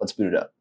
Let's boot it up.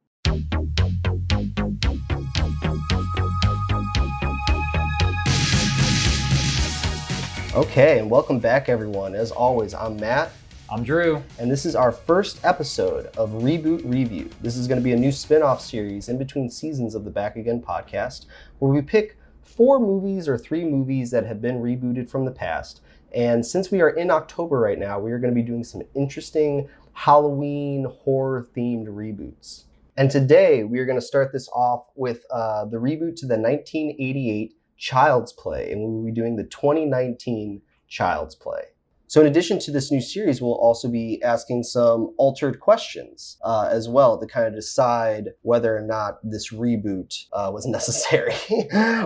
Okay, and welcome back, everyone. As always, I'm Matt. I'm Drew. And this is our first episode of Reboot Review. This is going to be a new spin-off series in between seasons of the Back Again podcast, where we pick 4 movies or 3 movies that have been rebooted from the past. And since we are in October right now, we are going to be doing some interesting Halloween horror-themed reboots. And today, we are going to start this off with the reboot to the 1988 Child's Play, and we will be doing the 2019 Child's Play. So in addition to this new series, we'll also be asking some altered questions as well to kind of decide whether or not this reboot was necessary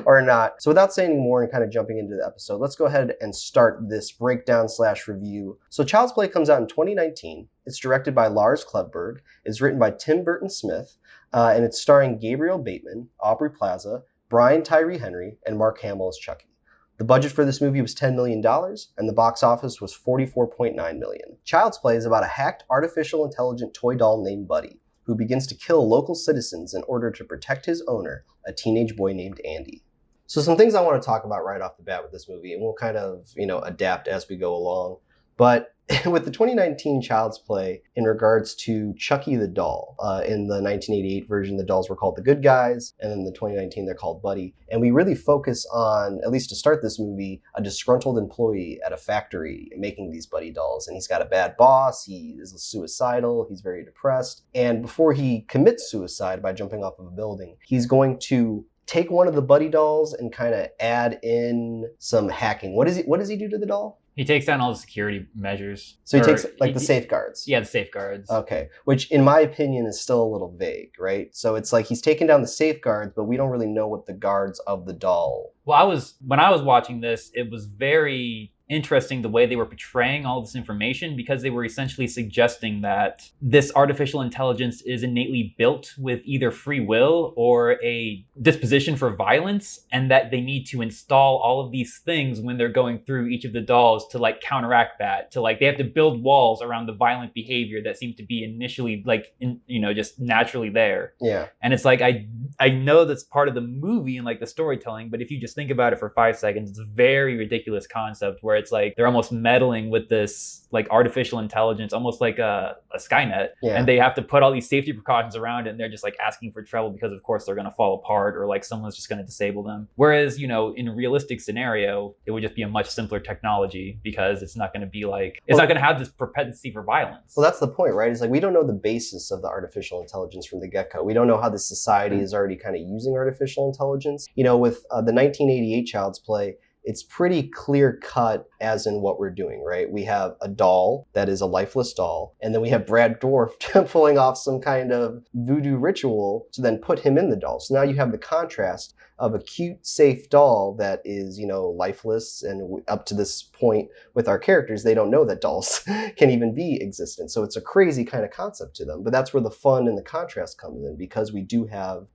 or not. So without saying any more and kind of jumping into the episode, let's go ahead and start this breakdown/review. So Child's Play comes out in 2019. It's directed by Lars Klevberg. It's written by Tim Burton Smith, and it's starring Gabriel Bateman, Aubrey Plaza, Brian Tyree Henry, and Mark Hamill as Chucky. The budget for this movie was $10 million, and the box office was $44.9 million. Child's Play is about a hacked artificial intelligent toy doll named Buddy, who begins to kill local citizens in order to protect his owner, a teenage boy named Andy. So some things I want to talk about right off the bat with this movie, and we'll kind of, adapt as we go along. But with the 2019 Child's Play, in regards to Chucky the doll, in the 1988 version, the dolls were called the good guys, and in the 2019, they're called Buddy. And we really focus on, at least to start this movie, a disgruntled employee at a factory making these Buddy dolls. And he's got a bad boss, he is suicidal, he's very depressed. And before he commits suicide by jumping off of a building, he's going to take one of the Buddy dolls and kind of add in some hacking. What does he do to the doll? He takes down all the security measures. So he takes the safeguards. Yeah, the safeguards. Okay, which in my opinion is still a little vague, right? So it's like he's taking down the safeguards, but we don't really know what the guards of the doll. Well, when I was watching this, it was very interesting the way they were portraying all this information, because they were essentially suggesting that this artificial intelligence is innately built with either free will or a disposition for violence, and that they need to install all of these things when they're going through each of the dolls to counteract that, to they have to build walls around the violent behavior that seemed to be initially just naturally there. Yeah. And it's I know that's part of the movie and the storytelling, but if you just think about it for 5 seconds, it's a very ridiculous concept where it's they're almost meddling with this artificial intelligence, almost like a Skynet. Yeah. And they have to put all these safety precautions around it, and they're just asking for trouble because of course they're going to fall apart, or someone's just going to disable them. Whereas, in a realistic scenario, it would just be a much simpler technology, because it's not going to be it's not going to have this propensity for violence. Well, that's the point, right? It's we don't know the basis of the artificial intelligence from the get-go. We don't know how the society is already kind of using artificial intelligence. With the 1988 Child's Play, it's pretty clear cut as in what we're doing, right? We have a doll that is a lifeless doll, and then we have Brad Dourif pulling off some kind of voodoo ritual to then put him in the doll. So now you have the contrast of a cute, safe doll that is, lifeless, and up to this point with our characters, they don't know that dolls can even be existent. So it's a crazy kind of concept to them. But that's where the fun and the contrast comes in, because we do have,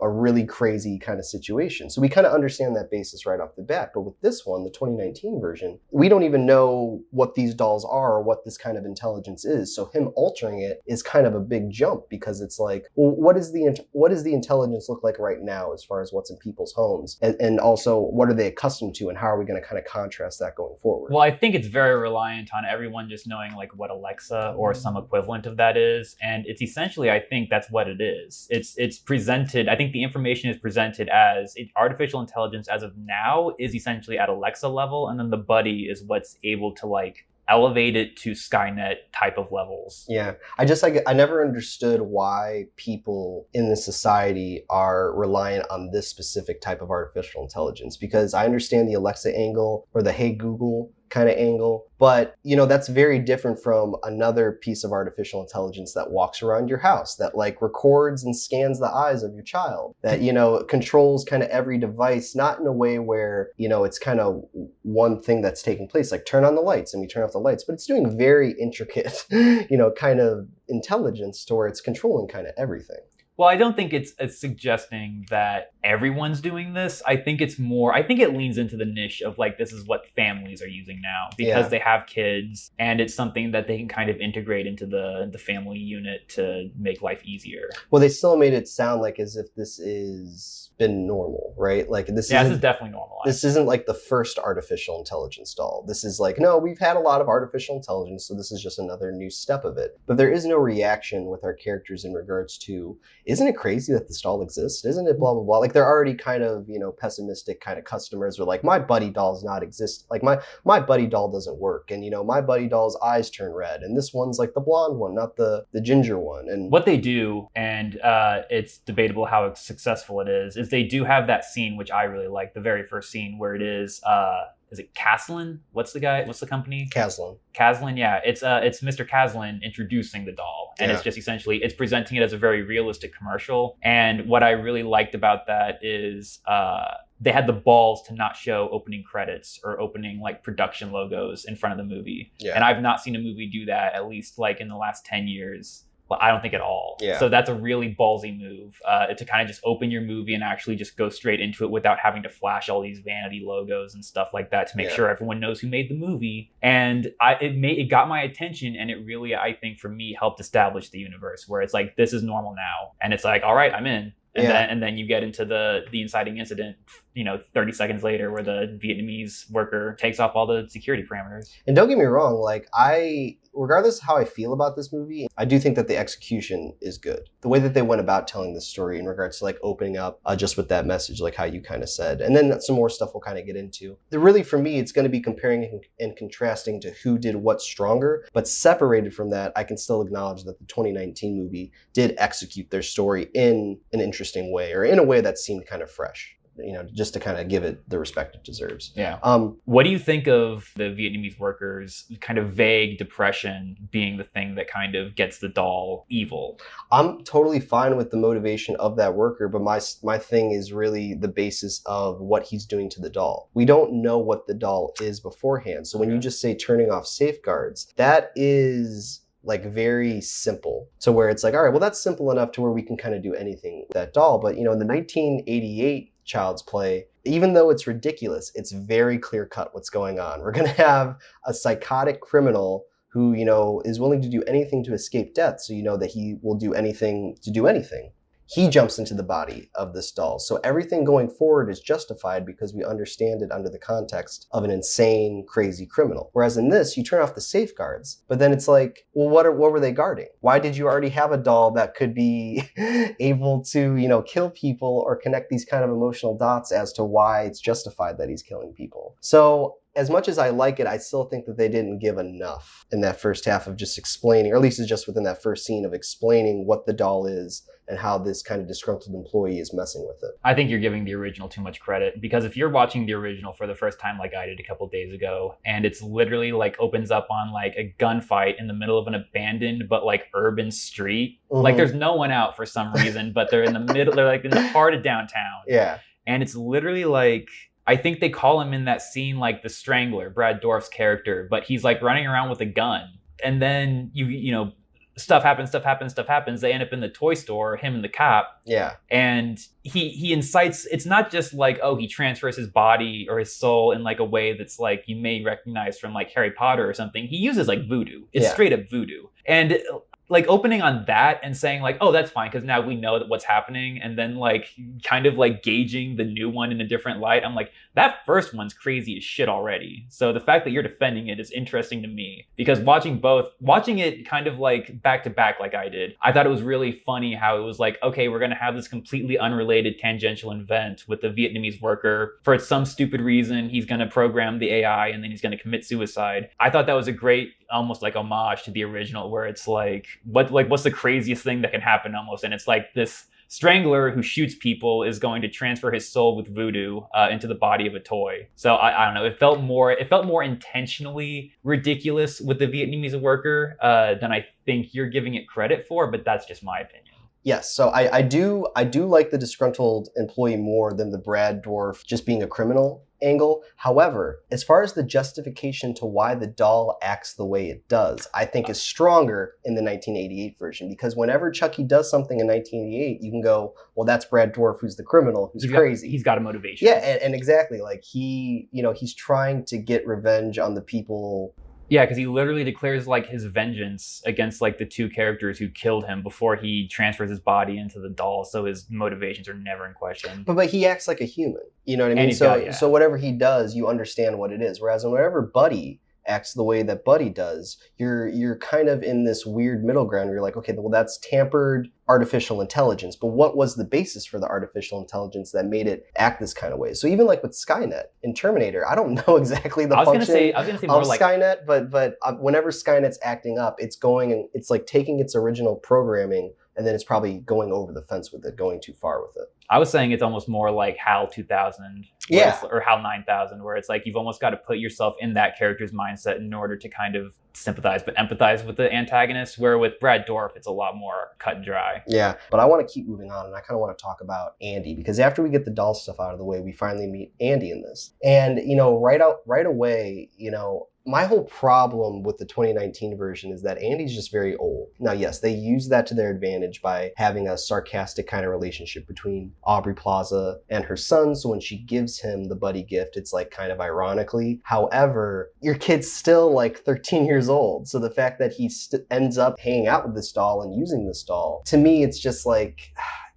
a really crazy kind of situation. So we kind of understand that basis right off the bat. But with this one, the 2019 version, we don't even know what these dolls are or what this kind of intelligence is. So him altering it is kind of a big jump, because it's well, what does the intelligence look like right now as far as what's in people's homes, and also what are they accustomed to, and how are we going to kind of contrast that going forward? Well, I think it's very reliant on everyone just knowing what Alexa or some equivalent of that is, and it's essentially, I think that's what it is. It's presented, I think the information is presented as artificial intelligence as of now is essentially at Alexa level, and then the Buddy is what's able to elevate it to Skynet type of levels. Yeah. I never understood why people in this society are reliant on this specific type of artificial intelligence, because I understand the Alexa angle or the Hey Google kind of angle, but that's very different from another piece of artificial intelligence that walks around your house, that records and scans the eyes of your child, that controls kind of every device, not in a way where it's kind of one thing that's taking place, turn on the lights and we turn off the lights, but it's doing very intricate kind of intelligence to where it's controlling kind of everything. Well, I don't think it's suggesting that everyone's doing this. I think it leans into the niche of like, this is what families are using now because they have kids, and it's something that they can kind of integrate into the family unit to make life easier. Well, they still made it sound like as if this is been normal, right? Like this is definitely normalized. This isn't like the first artificial intelligence doll. This is like, no, we've had a lot of artificial intelligence, so this is just another new step of it. But there is no reaction with our characters in regards to, isn't it crazy that this doll exists? Isn't it blah, blah, blah? Like they're already kind of, pessimistic kind of customers are like, my buddy doll's not exist. Like my buddy doll doesn't work. And, my buddy doll's eyes turn red. And this one's like the blonde one, not the ginger one. And what they do, and it's debatable how successful it is they do have that scene, which I really like, the very first scene where it is it Caslin? What's the company? Caslin, yeah. It's Mr. Caslin introducing the doll. And it's just essentially, it's presenting it as a very realistic commercial. And what I really liked about that is they had the balls to not show opening credits or opening like production logos in front of the movie. Yeah. And I've not seen a movie do that, at least like in the last 10 years. Well, I don't think at all. Yeah. So that's a really ballsy move to kind of just open your movie and actually just go straight into it without having to flash all these vanity logos and stuff like that to make sure everyone knows who made the movie. And it got my attention, and it really, I think, for me, helped establish the universe where it's like, this is normal now. And it's like, all right, I'm in. And then you get into the inciting incident, 30 seconds later, where the Vietnamese worker takes off all the security parameters. And don't get me wrong, like regardless of how I feel about this movie, I do think that the execution is good. The way that they went about telling this story in regards to like opening up just with that message, like how you kind of said, and then some more stuff we'll kind of get into. Really, for me, it's going to be comparing and contrasting to who did what stronger, but separated from that, I can still acknowledge that the 2019 movie did execute their story in an interesting way, or in a way that seemed kind of fresh. Just to kind of give it the respect it deserves. Yeah. What do you think of the Vietnamese workers' kind of vague depression being the thing that kind of gets the doll evil? I'm totally fine with the motivation of that worker, but my thing is really the basis of what he's doing to the doll. We don't know what the doll is beforehand. So when you just say turning off safeguards, that is like very simple to where it's like, all right, well, that's simple enough to where we can kind of do anything with that doll. But, in the 1988 Child's Play, even though it's ridiculous, it's very clear cut what's going on. We're going to have a psychotic criminal who, is willing to do anything to escape death. So you know that he will do anything to do anything. He jumps into the body of this doll. So everything going forward is justified because we understand it under the context of an insane, crazy criminal. Whereas in this, you turn off the safeguards, but then it's like, well, what were they guarding? Why did you already have a doll that could be able to, kill people or connect these kind of emotional dots as to why it's justified that he's killing people? So as much as I like it, I still think that they didn't give enough in that first half of just explaining, or at least it's just within that first scene of explaining what the doll is and how this kind of disgruntled employee is messing with it. I think you're giving the original too much credit, because if you're watching the original for the first time like I did a couple days ago, and it's literally like opens up on like a gunfight in the middle of an abandoned but like urban street. Mm-hmm. Like there's no one out for some reason, but they're in the middle, they're like in the heart of downtown. Yeah. And it's literally like, I think they call him in that scene like the Strangler, Brad Dourif's character, but he's like running around with a gun. And then stuff happens. They end up in the toy store, him and the cop. Yeah. And he incites, it's not just like, he transfers his body or his soul in like a way that's like you may recognize from like Harry Potter or something. He uses like voodoo. It's straight up voodoo. And like opening on that and saying like, oh, that's fine, because now we know that what's happening, and then like kind of like gauging the new one in a different light. I'm like, that first one's crazy as shit already. So the fact that you're defending it is interesting to me, because watching it kind of like back to back like I did, I thought it was really funny how it was like, okay, we're going to have this completely unrelated tangential event with the Vietnamese worker. For some stupid reason, he's going to program the AI and then he's going to commit suicide. I thought that was a great almost like homage to the original, where it's like, what's the craziest thing that can happen almost? And it's like this strangler who shoots people is going to transfer his soul with voodoo into the body of a toy. So I don't know. It felt more intentionally ridiculous with the Vietnamese worker than I think you're giving it credit for, but that's just my opinion. Yes, so I do like the disgruntled employee more than the Brad Dwarf just being a criminal angle. However, as far as the justification to why the doll acts the way it does, I think is stronger in the 1988 version, because whenever Chucky does something in 1988, you can go, well, that's Brad Dwarf who's the criminal, who's crazy. He's got a motivation. Yeah, and exactly, like he's trying to get revenge on the people. Yeah, because he literally declares like his vengeance against like the two characters who killed him before he transfers his body into the doll. So his motivations are never in question. But he acts like a human. You know what I mean? And So whatever he does, you understand what it is. Whereas whenever Buddy acts the way that Buddy does, you're kind of in this weird middle ground where you're like, okay, well, that's tampered artificial intelligence. But what was the basis for the artificial intelligence that made it act this kind of way? So even like with Skynet in Terminator, I don't know exactly the function I was gonna say more of like Skynet, but whenever Skynet's acting up, it's going and it's like taking its original programming and then it's probably going over the fence with it, going too far with it. I was saying it's almost more like HAL 2000 or HAL 9000, where it's like you've almost got to put yourself in that character's mindset in order to kind of sympathize but empathize with the antagonist, where with Brad Dwarf, it's a lot more cut and dry. Yeah, but I want to keep moving on, and I kind of want to talk about Andy, because after we get the doll stuff out of the way, we finally meet Andy in this. And, right away, my whole problem with the 2019 version is that Andy's just very old. Now, yes, they use that to their advantage by having a sarcastic kind of relationship between Aubrey Plaza and her son. So when she gives him the buddy gift, it's like kind of ironically. However, your kid's still like 13 years old. So the fact that he ends up hanging out with this doll and using this doll, to me, it's just like...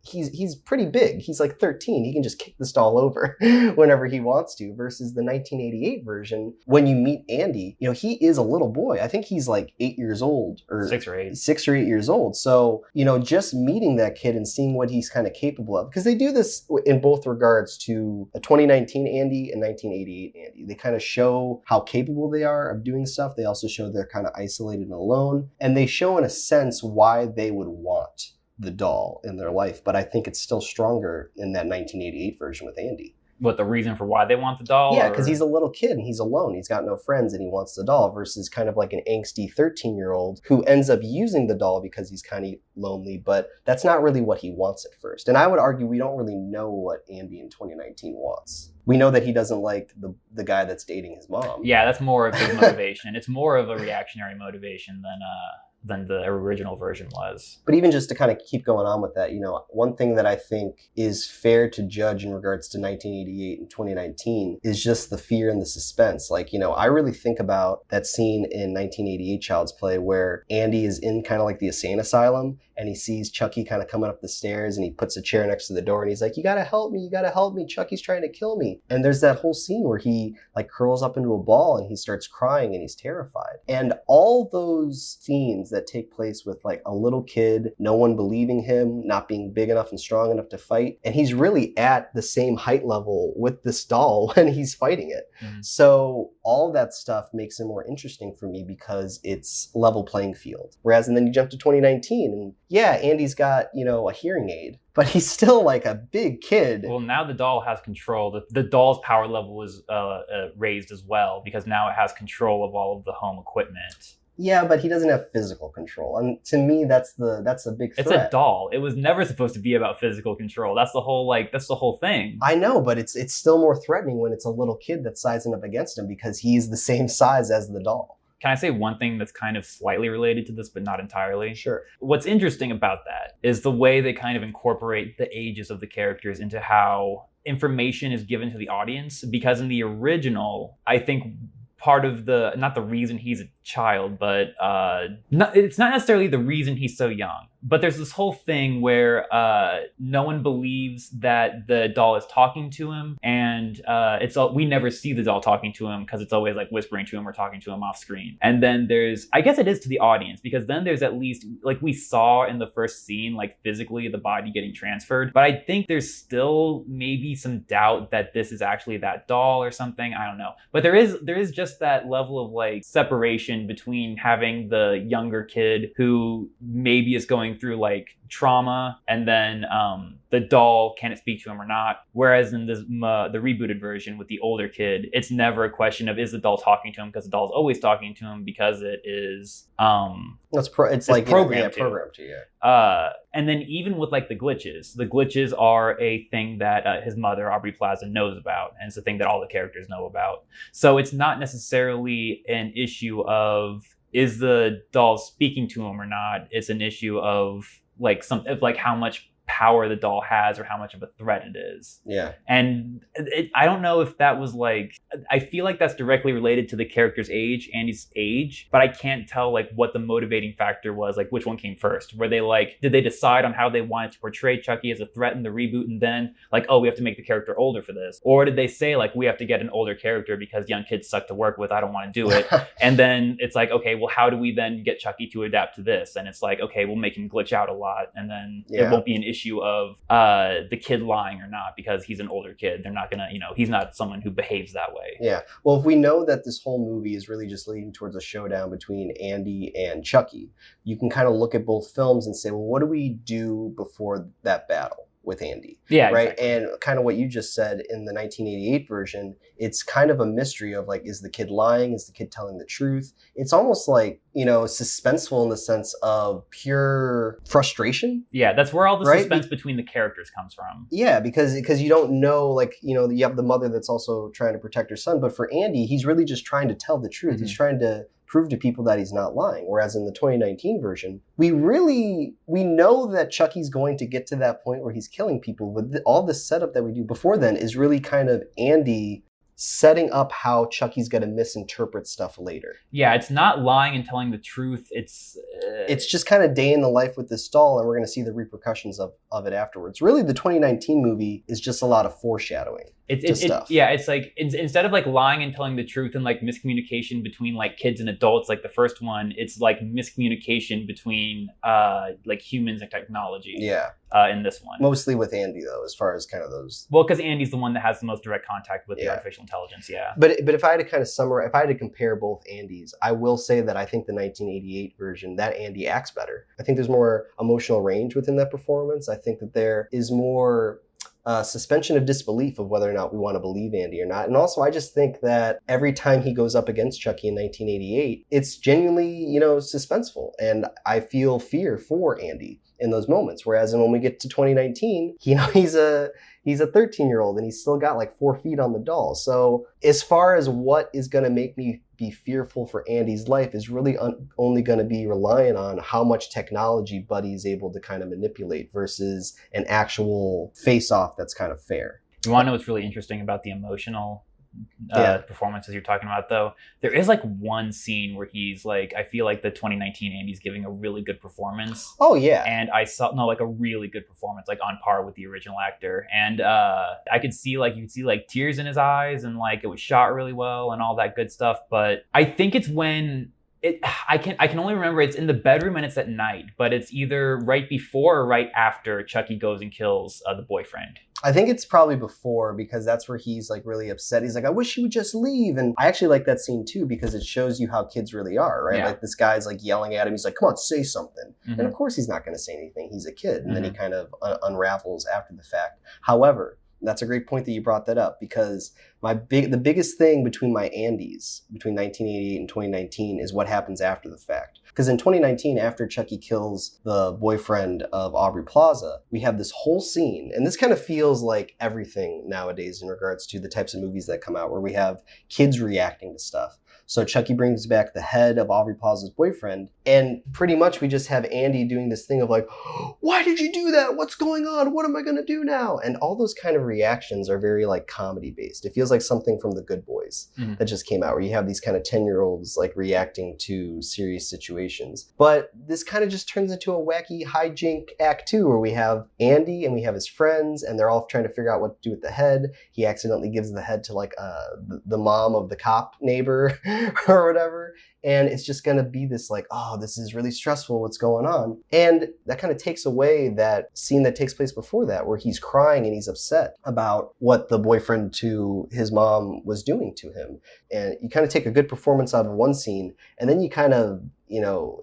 He's pretty big. He's like 13. He can just kick this doll over whenever he wants to, versus the 1988 version. When you meet Andy, he is a little boy. I think he's like 8 years old, or 6 or 8. 6 or 8 years old. So, just meeting that kid and seeing what he's kind of capable of, because they do this in both regards to a 2019 Andy and 1988 Andy. They kind of show how capable they are of doing stuff. They also show they're kind of isolated and alone, and they show in a sense why they would want the doll in their life, but I think it's still stronger in that 1988 version with Andy. What, the reason for why they want the doll? Yeah, because he's a little kid and he's alone. He's got no friends and he wants the doll, versus kind of like an angsty 13-year-old who ends up using the doll because he's kind of lonely, but that's not really what he wants at first. And I would argue we don't really know what Andy in 2019 wants. We know that he doesn't like the guy that's dating his mom. Yeah, that's more of his motivation. It's more of a reactionary motivation than the original version was. But even just to kind of keep going on with that, one thing that I think is fair to judge in regards to 1988 and 2019 is just the fear and the suspense. Like, I really think about that scene in 1988 Child's Play where Andy is in kind of like the insane asylum and he sees Chucky kind of coming up the stairs and he puts a chair next to the door and he's like, you gotta help me, Chucky's trying to kill me. And there's that whole scene where he like curls up into a ball and he starts crying and he's terrified. And all those scenes that take place with like a little kid, no one believing him, not being big enough and strong enough to fight, and he's really at the same height level with this doll when he's fighting it. Mm-hmm. So all that stuff makes it more interesting for me because it's level playing field. Whereas, and then you jump to 2019 and yeah, Andy's got, a hearing aid, but he's still like a big kid. Well, now the doll has control. The doll's power level is raised as well because now it has control of all of the home equipment. Yeah, but he doesn't have physical control. And to me, that's a big threat. It's a doll. It was never supposed to be about physical control. That's the whole thing. I know, but it's still more threatening when it's a little kid that's sizing up against him because he's the same size as the doll. Can I say one thing that's kind of slightly related to this, but not entirely? Sure. What's interesting about that is the way they kind of incorporate the ages of the characters into how information is given to the audience. Because in the original, I think part of not the reason he's a child, but it's not necessarily the reason he's so young. But there's this whole thing where no one believes that the doll is talking to him, and we never see the doll talking to him because it's always like whispering to him or talking to him off screen. And then I guess it is to the audience, because then there's at least, like we saw in the first scene, like physically the body getting transferred. But I think there's still maybe some doubt that this is actually that doll or something. I don't know. But there is just that level of like separation between having the younger kid who maybe is going going through like trauma, and then the doll, can it speak to him or not? Whereas in the rebooted version with the older kid, it's never a question of is the doll talking to him, because the doll's always talking to him because it is it's like programmed programmed to. And then even with like the glitches are a thing that his mother, Aubrey Plaza, knows about, and it's a thing that all the characters know about. So it's not necessarily an issue of is the doll speaking to him or not. It's an issue of like how much power the doll has or how much of a threat it is. Yeah. And I don't know if that was like, I feel like that's directly related to the character's age, Andy's age, but I can't tell like what the motivating factor was, like which one came first. Were they like, did they decide on how they wanted to portray Chucky as a threat in the reboot and then like, oh, we have to make the character older for this? Or did they say like, we have to get an older character because young kids suck to work with, I don't want to do it. And then it's like, okay, well, how do we then get Chucky to adapt to this? And it's like, okay, we'll make him glitch out a lot, and then it won't be an issue of the kid lying or not because he's an older kid. They're not gonna, he's not someone who behaves that way. Yeah. Well, if we know that this whole movie is really just leading towards a showdown between Andy and Chucky, you can kind of look at both films and say, well, what do we do before that battle with Andy? Yeah, right. Exactly. And kind of what you just said in the 1988 version, it's kind of a mystery of like, is the kid lying? Is the kid telling the truth? It's almost like, suspenseful in the sense of pure frustration. Yeah, that's where all the suspense between the characters comes from. Yeah, because you don't know, like, you have the mother that's also trying to protect her son. But for Andy, he's really just trying to tell the truth. Mm-hmm. He's trying to prove to people that he's not lying. Whereas in the 2019 version, we know that Chucky's going to get to that point where he's killing people. But all the setup that we do before then is really kind of Andy setting up how Chucky's going to misinterpret stuff later. Yeah, it's not lying and telling the truth. It's just kind of day in the life with this doll, and we're going to see the repercussions of it afterwards. Really, the 2019 movie is just a lot of foreshadowing. It's like instead of like lying and telling the truth and like miscommunication between like kids and adults, like the first one, it's like miscommunication between like humans and technology. Yeah. In this one, mostly with Andy though, as far as kind of those. Well, because Andy's the one that has the most direct contact with the artificial intelligence. Yeah. But if I had to kind of summarize, if I had to compare both Andys, I will say that I think the 1988 version, that Andy acts better. I think there's more emotional range within that performance. I think that there is more suspension of disbelief of whether or not we want to believe Andy or not. And also, I just think that every time he goes up against Chucky in 1988, it's genuinely, suspenseful. And I feel fear for Andy in those moments. Whereas when we get to 2019, he's a 13-year-old and he's still got like 4 feet on the doll. So as far as what is going to make me be fearful for Andy's life is really only going to be reliant on how much technology Buddy is able to kind of manipulate versus an actual face-off that's kind of fair. You want to know what's really interesting about the emotional performances you're talking about, though? There is like one scene where he's like, I feel like the 2019 Andy's giving a really good performance. Oh yeah. And I saw like a really good performance, like on par with the original actor. And I could see like, you could see like tears in his eyes, and like it was shot really well and all that good stuff. But I think it's when I can only remember it's in the bedroom and it's at night, but it's either right before or right after Chucky goes and kills the boyfriend. I think it's probably before, because that's where he's like really upset. He's like, I wish he would just leave. And I actually like that scene too, because it shows you how kids really are, right? Yeah. Like this guy's like yelling at him. He's like, come on, say something. Mm-hmm. And of course he's not going to say anything. He's a kid. And then he kind of unravels after the fact. However, that's a great point that you brought that up, because the biggest thing between my Andys, between 1988 and 2019, is what happens after the fact. Because in 2019, after Chucky kills the boyfriend of Aubrey Plaza, we have this whole scene, and this kind of feels like everything nowadays in regards to the types of movies that come out, where we have kids reacting to stuff. So Chucky brings back the head of Aubrey Plaza's boyfriend, and pretty much we just have Andy doing this thing of like, why did you do that? What's going on? What am I going to do now? And all those kind of reactions are very like comedy based. It feels like something from The Good Boys that just came out, where you have these kind of 10-year-olds like reacting to serious situations. But this kind of just turns into a wacky hijink act 2, where we have Andy and we have his friends, and they're all trying to figure out what to do with the head. He accidentally gives the head to like the mom of the cop neighbor or whatever. And it's just going to be this like, oh, this is really stressful. What's going on? And that kind of takes away that scene that takes place before that, where he's crying and he's upset about what the boyfriend to his mom was doing to him. And you kind of take a good performance out of one scene, and then you kind of,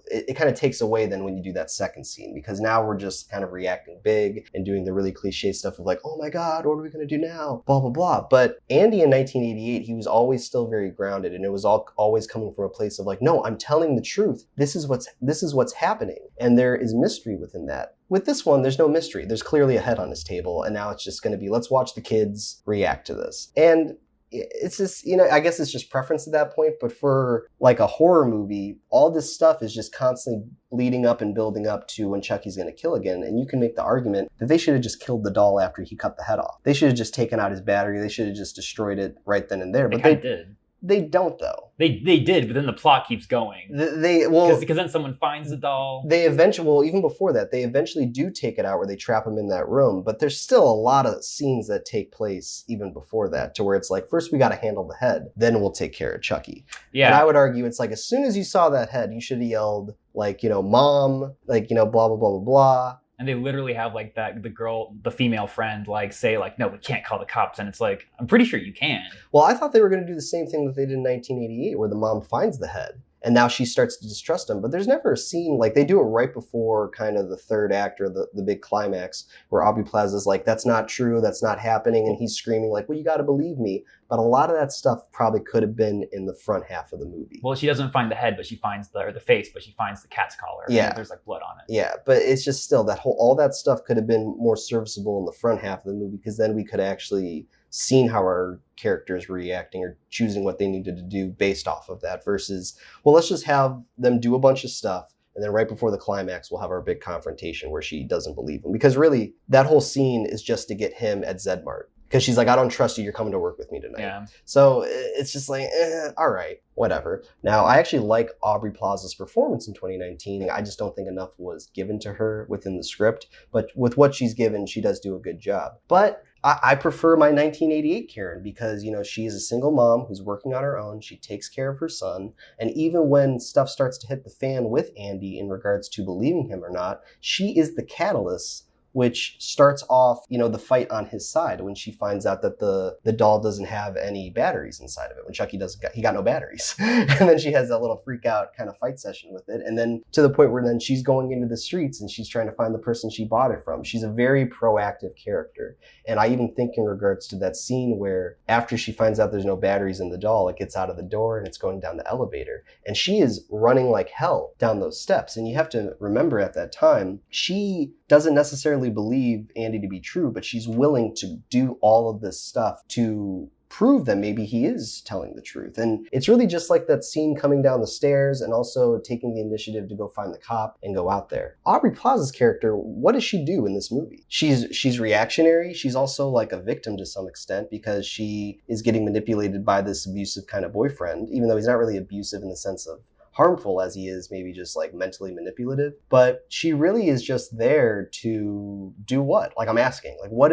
it kind of takes away then when you do that second scene, because now we're just kind of reacting big and doing the really cliche stuff of like, oh my God, what are we going to do now? Blah, blah, blah. But Andy in 1988, he was always still very grounded, and it was always coming from a place of like, no, I'm telling the truth. This is what's happening. And there is mystery within that. With this one, there's no mystery. There's clearly a head on his table, and now it's just going to be, let's watch the kids react to this. And it's just, I guess it's just preference at that point, but for like a horror movie, all this stuff is just constantly leading up and building up to when Chucky's going to kill again. And you can make the argument that they should have just killed the doll after he cut the head off. They should have just taken out his battery. They should have just destroyed it right then and there. But they did. They don't, though. They did, but then the plot keeps going. Because then someone finds the doll. Even before that, they eventually do take it out where they trap him in that room. But there's still a lot of scenes that take place even before that, to where it's like, first we got to handle the head, then we'll take care of Chucky. Yeah. And I would argue it's like, as soon as you saw that head, you should have yelled, like, Mom, like, blah, blah, blah, blah, blah. And they literally have like the female friend, like say like, no, we can't call the cops. And it's like, I'm pretty sure you can. Well, I thought they were going to do the same thing that they did in 1988, where the mom finds the head. And now she starts to distrust him. But there's never a scene, like they do it right before kind of the third act or the big climax, where Aubrey Plaza's like, that's not true, that's not happening. And he's screaming like, well, you got to believe me. But a lot of that stuff probably could have been in the front half of the movie. Well, she doesn't find the head, but she finds the face, but she finds the cat's collar. Yeah. There's like blood on it. Yeah, but it's just still all that stuff could have been more serviceable in the front half of the movie, because then we could actually seen how our characters were reacting or choosing what they needed to do based off of that, versus, well, let's just have them do a bunch of stuff, and then right before the climax, we'll have our big confrontation where she doesn't believe him. Because really, that whole scene is just to get him at Zedmart. Because she's like, I don't trust you, you're coming to work with me tonight. Yeah. So it's just like, all right, whatever. Now, I actually like Aubrey Plaza's performance in 2019. I just don't think enough was given to her within the script. But with what she's given, she does do a good job. But I prefer my 1988 Karen, because, she is a single mom who's working on her own. She takes care of her son. And even when stuff starts to hit the fan with Andy in regards to believing him or not, she is the catalyst which starts off, the fight on his side when she finds out that the doll doesn't have any batteries inside of it. When Chucky he got no batteries. And then she has that little freak out kind of fight session with it. And then to the point where then she's going into the streets and she's trying to find the person she bought it from. She's a very proactive character. And I even think in regards to that scene where after she finds out there's no batteries in the doll, it gets out of the door and it's going down the elevator. And she is running like hell down those steps. And you have to remember at that time, she doesn't necessarily believe Andy to be true, but she's willing to do all of this stuff to prove that maybe he is telling the truth. And it's really just like that scene coming down the stairs and also taking the initiative to go find the cop and go out there. Aubrey Plaza's character, what does she do in this movie? She's reactionary. She's also like a victim to some extent, because she is getting manipulated by this abusive kind of boyfriend, even though he's not really abusive in the sense of harmful as he is maybe just like mentally manipulative. But she really is just there to do what? Like, I'm asking, like, what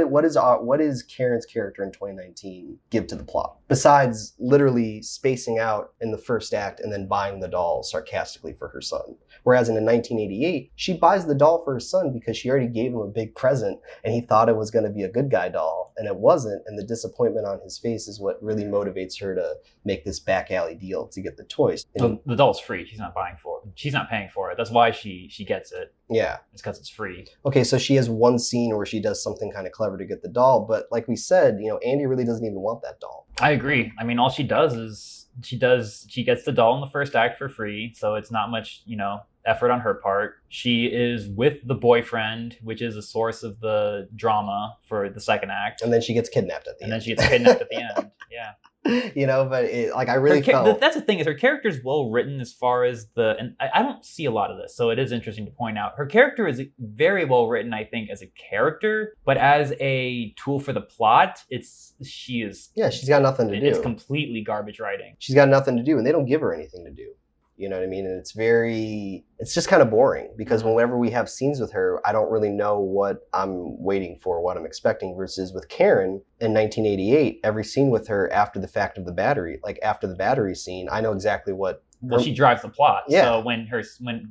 is Karen's character in 2019 give to the plot? Besides literally spacing out in the first act and then buying the doll sarcastically for her son. Whereas in 1988, she buys the doll for her son because she already gave him a big present and he thought it was going to be a good guy doll, and it wasn't. And the disappointment on his face is what really motivates her to make this back alley deal to get the toys. The doll's free. She's not paying for it. That's why she gets it. Yeah. It's because it's free. Okay, so she has one scene where she does something kind of clever to get the doll, but like we said, Andy really doesn't even want that doll. I agree. I mean, all she does is she gets the doll in the first act for free, so it's not much, effort on her part. She is with the boyfriend, which is a source of the drama for the second act. And then she gets kidnapped at the end. Yeah. But I really felt... That's the thing, is her character is well written as far as and I don't see a lot of this, so it is interesting to point out. Her character is very well written, I think, as a character, but as a tool for the plot, she's got nothing to do. It's completely garbage writing. She's got nothing to do, and they don't give her anything to do. You know what I mean? And it's just kind of boring, because whenever we have scenes with her, I don't really know what I'm waiting for, what I'm expecting, versus with Karen in 1988, every scene with her after the fact of the battery, like after the battery scene, I know exactly what Well, she drives the plot. Yeah. So when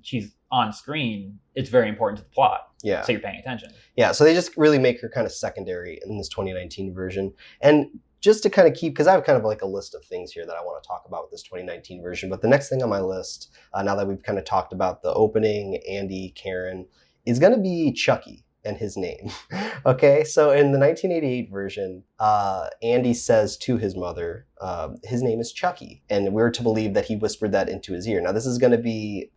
she's on screen, it's very important to the plot. Yeah. So you're paying attention. Yeah. So they just really make her kind of secondary in this 2019 version. And just to kind of keep, because I have kind of like a list of things here that I want to talk about with this 2019 version. But the next thing on my list, now that we've kind of talked about the opening, Andy, Karen, is going to be Chucky and his name. Okay, so in the 1988 version, Andy says to his mother, his name is Chucky, and we're to believe that he whispered that into his ear. Now, this is going to be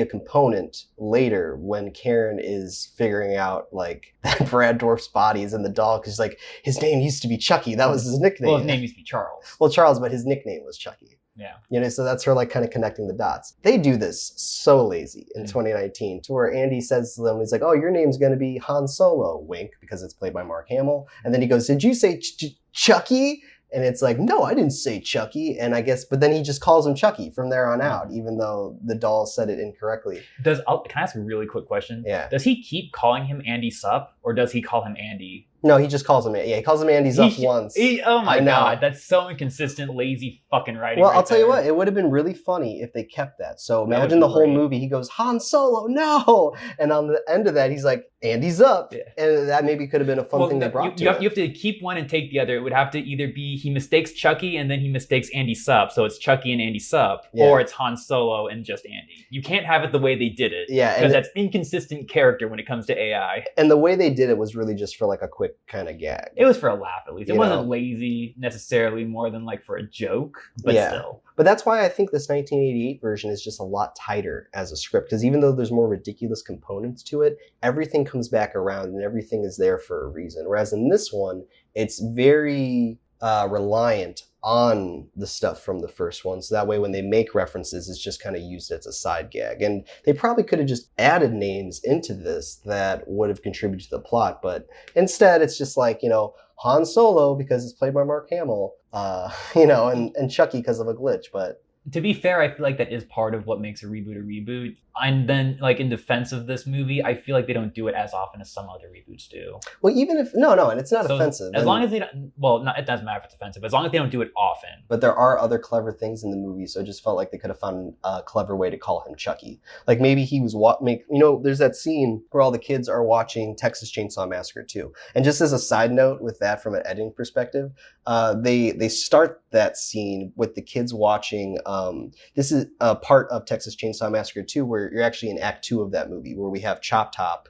a component later when Karen is figuring out like that Brad Dourif's body is in the doll, because like his name used to be Chucky. That was his nickname. Well, his name used to be Charles. Well, Charles, but his nickname was Chucky. Yeah. You know, so that's her like kind of connecting the dots. They do this so lazy in 2019 to where Andy says to them, he's like, oh, your name's going to be Han Solo, wink, because it's played by Mark Hamill. And then he goes, did you say Chucky? And it's like, no, I didn't say Chucky. And I guess, but then he just calls him Chucky from there on out, even though the doll said it incorrectly. Can I ask a really quick question? Yeah. Does he keep calling him Andy Sup, or does he call him Andy? No, he just calls him, he calls him Andy's up once. Oh my God, that's so inconsistent, lazy fucking writing. Well, I'll tell you what, it would have been really funny if they kept that. So imagine the whole movie, he goes, Han Solo, no! And on the end of that, he's like, Andy's up. Yeah. And that maybe could have been a fun thing they brought to it. You have to keep one and take the other. It would have to either be he mistakes Chucky and then he mistakes Andy Sup, so it's Chucky and Andy Sup, or it's Han Solo and just Andy. You can't have it the way they did it. Yeah. Because that's inconsistent character when it comes to AI. And the way they did it was really just for like a quick kind of gag. It was for a laugh, at least. It wasn't lazy necessarily, more than like for a joke, but still. But that's why I think this 1988 version is just a lot tighter as a script, because even though there's more ridiculous components to it, everything comes back around and everything is there for a reason. Whereas in this one, it's very reliant on the stuff from the first one. So that way when they make references, it's just kind of used as a side gag. And they probably could have just added names into this that would have contributed to the plot. But instead, it's just like, Han Solo because it's played by Mark Hamill, and Chucky because of a glitch. But to be fair, I feel like that is part of what makes a reboot. And then, like, in defense of this movie, I feel like they don't do it as often as some other reboots do. Well, even if and it's not offensive. As long as they don't, it doesn't matter if it's offensive, as long as they don't do it often. But there are other clever things in the movie, so it just felt like they could have found a clever way to call him Chucky. Like maybe he was there's that scene where all the kids are watching Texas Chainsaw Massacre 2. And just as a side note with that from an editing perspective, they start that scene with the kids watching, this is a part of Texas Chainsaw Massacre 2 where you're actually in Act 2 of that movie, where we have Chop Top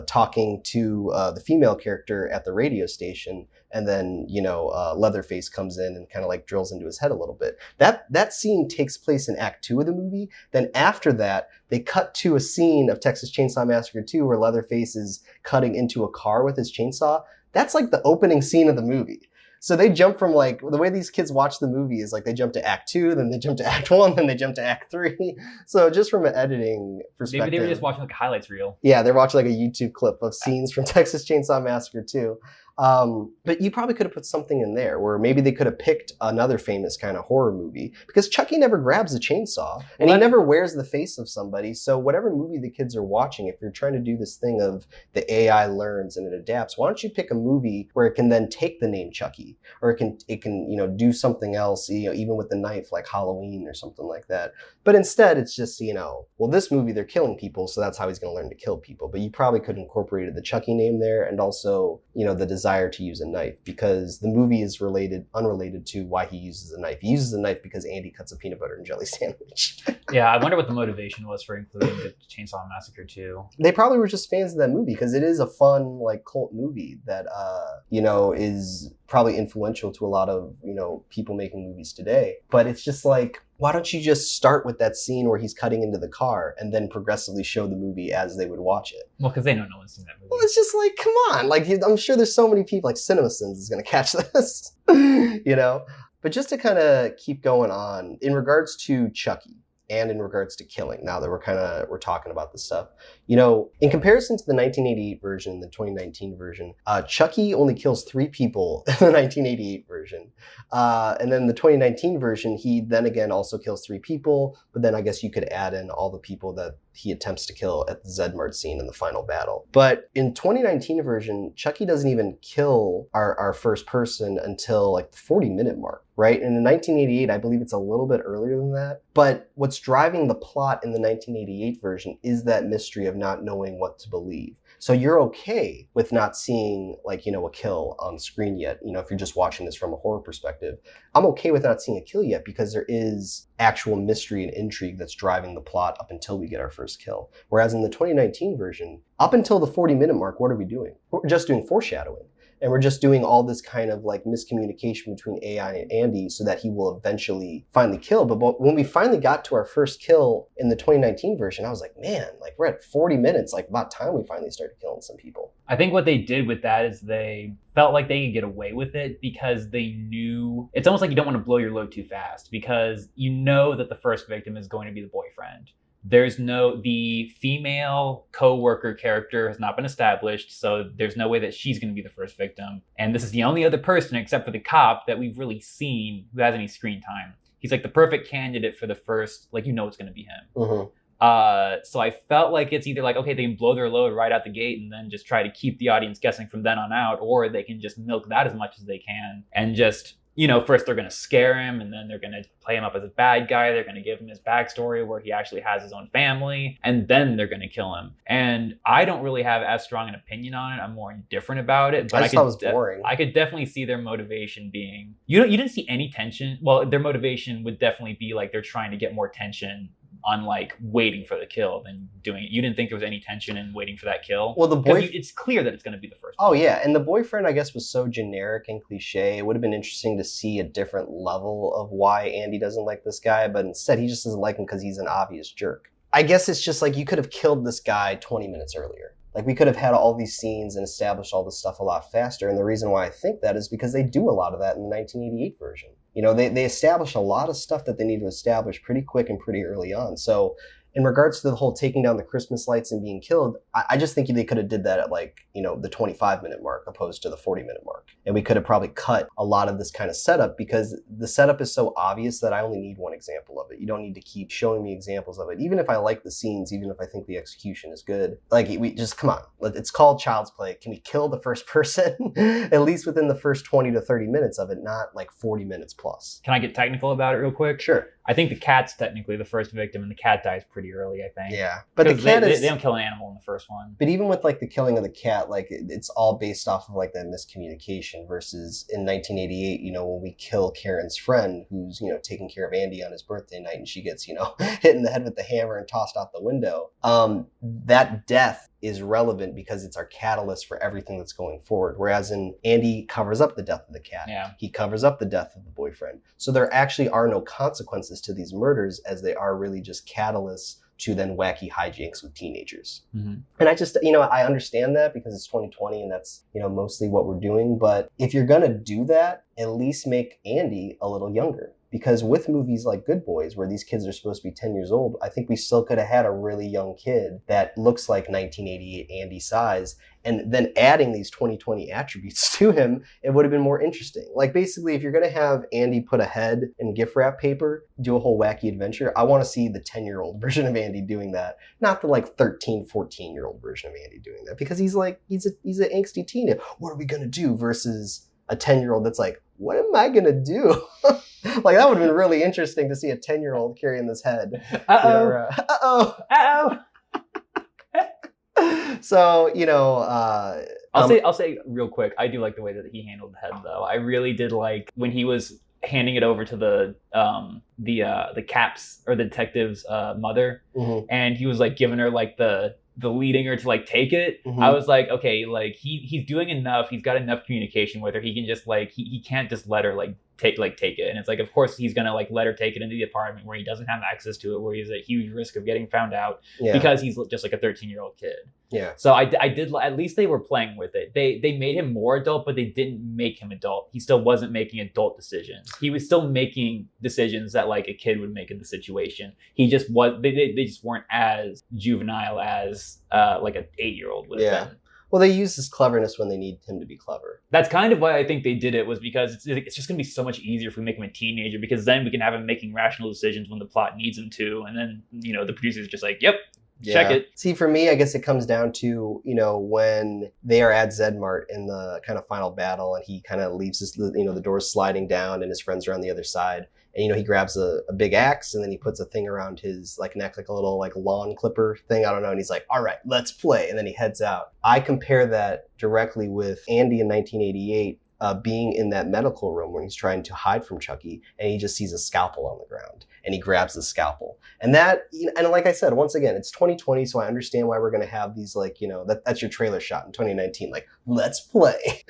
talking to the female character at the radio station, and then Leatherface comes in and kind of like drills into his head a little bit. That scene takes place in Act 2 of the movie. Then after that, they cut to a scene of Texas Chainsaw Massacre 2 where Leatherface is cutting into a car with his chainsaw. That's like the opening scene of the movie. So they jump from like, the way these kids watch the movie is like they jump to Act 2, then they jump to Act 1, then they jump to Act 3. So just from an editing perspective. Maybe they were just watching like a highlights reel. Yeah, they're watching like a YouTube clip of scenes from Texas Chainsaw Massacre 2. But you probably could have put something in there where maybe they could have picked another famous kind of horror movie, because Chucky never grabs a chainsaw and he never wears the face of somebody. So whatever movie the kids are watching, if you're trying to do this thing of the AI learns and it adapts, why don't you pick a movie where it can then take the name Chucky, or it can do something else, even with the knife, like Halloween or something like that. But instead it's just, this movie they're killing people, so that's how he's going to learn to kill people. But you probably could have incorporated the Chucky name there, and also, the desire to use a knife, because the movie is unrelated to why he uses a knife. He uses a knife because Andy cuts a peanut butter and jelly sandwich. Yeah, I wonder what the motivation was for including the Chainsaw Massacre 2. They probably were just fans of that movie, because it is a fun, like, cult movie that, is probably influential to a lot of, people making movies today. But it's just like, why don't you just start with that scene where he's cutting into the car and then progressively show the movie as they would watch it? Well, because they know no one's seen that movie. Well, it's just like, come on. Like, I'm sure there's so many people, like CinemaSins is going to catch this, But just to kind of keep going on, in regards to Chucky, and in regards to killing, now that we're talking about this stuff, in comparison to the 1988 version, the 2019 version, Chucky only kills 3 people in the 1988 version. And then the 2019 version, he then again also kills 3 people, but then I guess you could add in all the people that he attempts to kill at the Zedmart scene in the final battle. But in 2019 version, Chucky doesn't even kill our first person until like the 40-minute mark, right? And in 1988, I believe it's a little bit earlier than that. But what's driving the plot in the 1988 version is that mystery of not knowing what to believe. So you're okay with not seeing, like, a kill on screen yet. If you're just watching this from a horror perspective, I'm okay with not seeing a kill yet because there is actual mystery and intrigue that's driving the plot up until we get our first kill. Whereas in the 2019 version, up until the 40-minute mark, what are we doing? We're just doing foreshadowing. And we're just doing all this kind of like miscommunication between AI and Andy so that he will eventually finally kill. But when we finally got to our first kill in the 2019 version, I was like, man, like we're at 40 minutes, like about time we finally started killing some people. I think what they did with that is they felt like they could get away with it because they knew it's almost like you don't want to blow your load too fast because you know that the first victim is going to be the boyfriend. The female co-worker character has not been established, so there's no way that she's going to be the first victim. And this is the only other person except for the cop that we've really seen who has any screen time. He's like the perfect candidate for the first, like, it's going to be him. Mm-hmm. So I felt like it's either like, okay, they can blow their load right out the gate and then just try to keep the audience guessing from then on out, or they can just milk that as much as they can and just, first they're going to scare him and then they're going to play him up as a bad guy. They're going to give him his backstory where he actually has his own family and then they're going to kill him. And I don't really have as strong an opinion on it. I'm more indifferent about it. But I just thought it was boring. I could definitely see their motivation being, you didn't see any tension. Well, their motivation would definitely be like they're trying to get more tension on like waiting for the kill than doing it. You didn't think there was any tension in waiting for that kill? Well, it's clear that it's going to be the first. Oh yeah, and the boyfriend, I guess, was so generic and cliche. It would have been interesting to see a different level of why Andy doesn't like this guy, but instead he just doesn't like him because he's an obvious jerk. I guess it's just like you could have killed this guy 20 minutes earlier. Like we could have had all these scenes and established all this stuff a lot faster. And the reason why I think that is because they do a lot of that in the 1988 version. They establish a lot of stuff that they need to establish pretty quick and pretty early on. So in regards to the whole taking down the Christmas lights and being killed, I just think they could have did that at like, the 25-minute mark opposed to the 40-minute mark. And we could have probably cut a lot of this kind of setup because the setup is so obvious that I only need one example of it. You don't need to keep showing me examples of it. Even if I like the scenes, even if I think the execution is good, like we just, come on, it's called Child's Play. Can we kill the first person at least within the first 20 to 30 minutes of it, not like 40 minutes plus? Can I get technical about it real quick? Sure. I think the cat's technically the first victim, and the cat dies pretty early, I think. Yeah. But the cat they don't kill an animal in the first one. But even with like the killing of the cat, like it's all based off of like that miscommunication versus in 1988, when we kill Karen's friend who's, taking care of Andy on his birthday night and she gets, hit in the head with the hammer and tossed out the window. That death is relevant because it's our catalyst for everything that's going forward. Whereas in Andy covers up the death of the cat. Yeah. He covers up the death of the boyfriend. So there actually are no consequences to these murders as they are really just catalysts to then wacky hijinks with teenagers. Mm-hmm. And I just, I understand that because it's 2020 and that's, mostly what we're doing. But if you're going to do that, at least make Andy a little younger. Because with movies like Good Boys, where these kids are supposed to be 10 years old, I think we still could have had a really young kid that looks like 1988 Andy size. And then adding these 2020 attributes to him, it would have been more interesting. Like basically, if you're going to have Andy put a head in gift wrap paper, do a whole wacky adventure, I want to see the 10-year-old version of Andy doing that. Not the like 13, 14-year-old version of Andy doing that. Because he's an angsty teen. What are we going to do? Versus a 10-year-old that's like, what am I going to do? Like, that would have been really interesting to see a 10-year-old carrying this head. Uh-oh. So, I'll say real quick, I do like the way that he handled the head, though. I really did like when he was handing it over to the cap's or the detective's mother, mm-hmm. and he was like giving her like the leading her to like take it. Mm-hmm. I was like, okay, like he's doing enough. He's got enough communication with her. He can just like he can't just let her take it. And it's like, of course he's gonna like let her take it into the apartment where he doesn't have access to it, where he's at huge risk of getting found out because he's just like a 13-year-old kid. Yeah. So I did, at least they were playing with it. They made him more adult, but they didn't make him adult. He still wasn't making adult decisions. He was still making decisions that like a kid would make in the situation. He just was, they just weren't as juvenile as like an 8-year-old would have been. Well, they use his cleverness when they need him to be clever. That's kind of why I think they did it, was because it's just going to be so much easier if we make him a teenager, because then we can have him making rational decisions when the plot needs him to. And then, the producer's just like, yep, Check it. See, for me, I guess it comes down to, when they are at Zedmart in the kind of final battle and he kind of leaves the doors sliding down and his friends are on the other side. And, he grabs a big axe and then he puts a thing around his neck, like a little lawn clipper thing. I don't know. And he's like, all right, let's play. And then he heads out. I compare that directly with Andy in 1988. Being in that medical room when he's trying to hide from Chucky and he just sees a scalpel on the ground and he grabs the scalpel. And that, and like I said, once again, it's 2020. So I understand why we're going to have these that's your trailer shot in 2019. Let's play.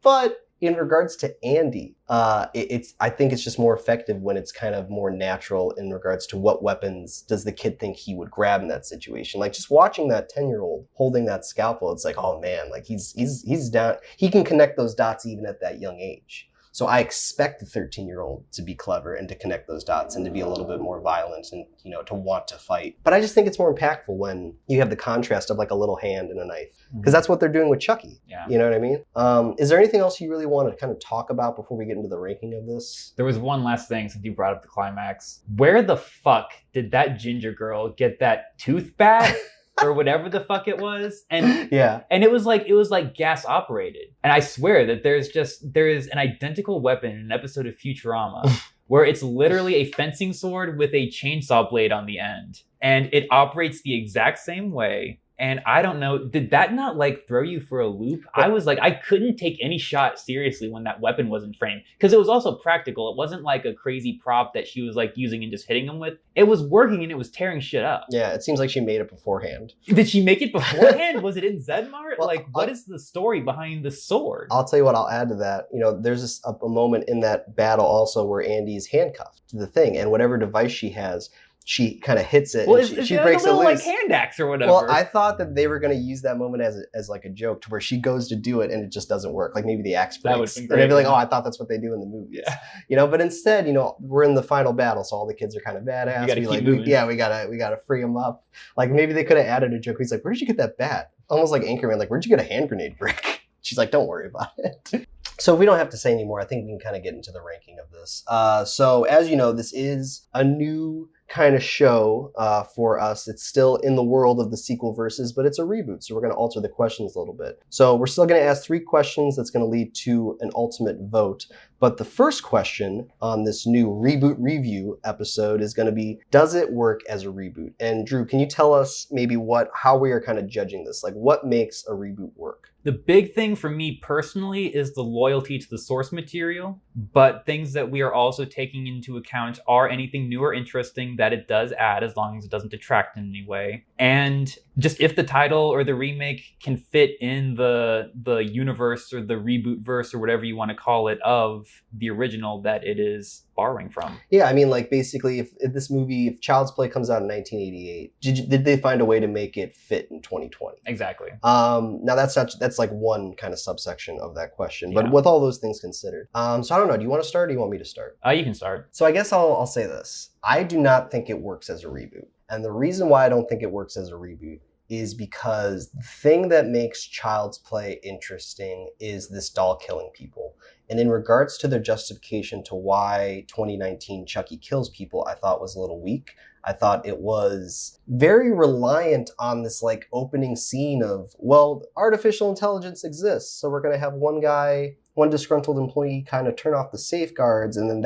But in regards to Andy, I think it's just more effective when it's kind of more natural in regards to what weapons does the kid think he would grab in that situation. Just watching that 10-year-old holding that scalpel, it's like, oh man, he's down. He can connect those dots even at that young age. So I expect the 13-year-old to be clever and to connect those dots and to be a little bit more violent and, to want to fight. But I just think it's more impactful when you have the contrast of a little hand and a knife. Because that's what they're doing with Chucky. Yeah. You know what I mean? Is there anything else you really want to kind of talk about before we get into the ranking of this? There was one last thing since you brought up the climax. Where the fuck did that ginger girl get that tooth bat? Or whatever the fuck it was. And it was like gas operated. And I swear that there is an identical weapon in an episode of Futurama where it's literally a fencing sword with a chainsaw blade on the end. And it operates the exact same way. And I don't know, did that not throw you for a loop? I was I couldn't take any shot seriously when that weapon was in frame. Because it was also practical. It wasn't a crazy prop that she was using and just hitting him with. It was working and it was tearing shit up. Yeah, it seems like she made it beforehand. Did she make it beforehand? Was it in Zedmart? Well, what is the story behind the sword? I'll tell you what, I'll add to that. There's a moment in that battle also where Andy's handcuffed to the thing. And whatever device she has, she kind of hits it. Well, and she breaks it loose. Hand axe or whatever. Well, I thought that they were going to use that moment as a joke to where she goes to do it and it just doesn't work. Maybe the axe breaks. That would have been great. And they'd be like, oh, I thought that's what they do in the movies. Yeah. But instead, we're in the final battle, so all the kids are kind of badass. We gotta keep moving. We gotta free them up. Maybe they could have added a joke. He's like, where did you get that bat? Almost like Anchorman. Where'd you get a hand grenade brick? She's like, don't worry about it. So we don't have to say anymore. I think we can kind of get into the ranking of this. So as you know, this is a new kind of show for us. It's still in the world of the sequel verses, but it's a reboot. So we're going to alter the questions a little bit. So we're still going to ask 3 questions that's going to lead to an ultimate vote. But the first question on this new reboot review episode is going to be, does it work as a reboot? And Drew, can you tell us maybe how we are kind of judging this? What makes a reboot work? The big thing for me personally is the loyalty to the source material, but things that we are also taking into account are anything new or interesting that it does add, as long as it doesn't detract in any way. And just if the title or the remake can fit in the universe or the reboot verse or whatever you want to call it of the original that it is borrowing from. Yeah, basically, if this movie, if Child's Play comes out in 1988, did they find a way to make it fit in 2020? Exactly. Now that's one kind of subsection of that question, but with all those things considered. So I don't know. Do you want to start or do you want me to start? You can start. So I guess I'll say this. I do not think it works as a reboot. And the reason why I don't think it works as a reboot is because the thing that makes Child's Play interesting is this doll killing people. And in regards to their justification to why 2019 Chucky kills people, I thought was a little weak. I thought it was very reliant on this opening scene of, well, artificial intelligence exists, so we're going to have one disgruntled employee kind of turn off the safeguards, and then